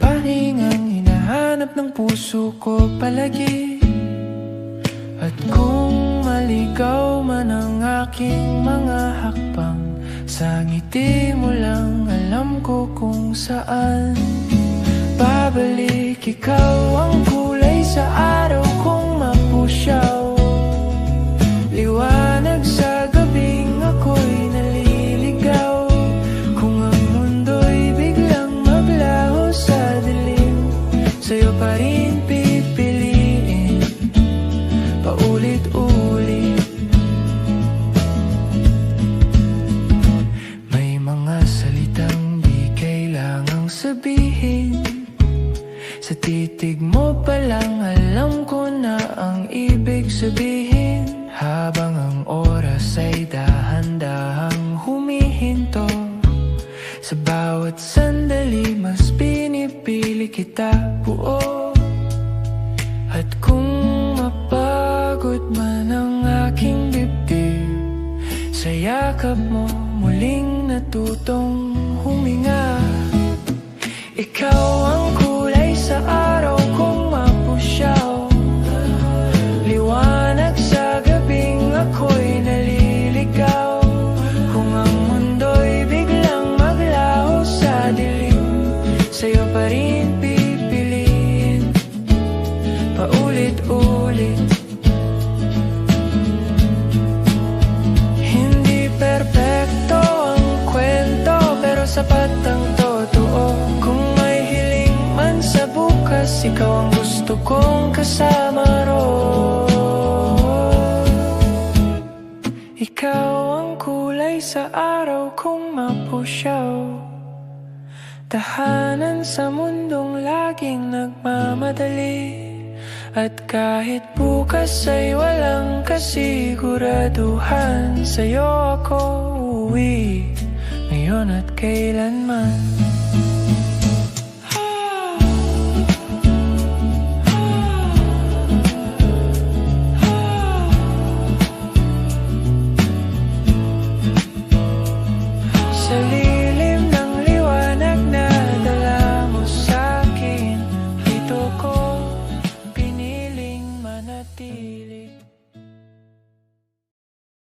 pahingang hinahanap ng puso ko palagi. At kung maligaw man ang aking mga hakbang, sa ngiti mo lang alam ko kung saan babalik. Ikaw ang kulay sa araw kong mapusyaw, liwanag sa gabing ako'y naliligaw. Kung ang mundo'y biglang maglaho sa dilim, sa'yo pa rin pipiliin paulit-ulit. May mga salitang di kailangang sabihin, sa titig mo pa lang alam ko na ang ibig sabihin. Habang ang oras ay dahan-dahang humihinto, sa bawat sandali mas pinipili kita buo. At kung mapagod man ang aking dibdib, sa yakap mo muling natutong huminga. Ikaw ang kulay sa araw kong mapusyaw, liwanag sa gabing ako'y naliligaw. Kung ang mundo'y biglang maglaho sa dilim, sa'yo pa rin pipiliin paulit-ulit. Hindi perpekto ang kwento, pero sapat ang totoo. Kung may hiling man sa bukas, ikaw ang gusto kong kasama roon. Ikaw ang kulay sa araw kong mapusyaw, tahanan sa mundong laging nagmamadali. At kahit bukas ay walang kasiguraduhan, sa'yo ako uuwi ngayon at kailanman. Sa lilim ng liwanag na dala mo sa'kin, dito ko piniling manatili.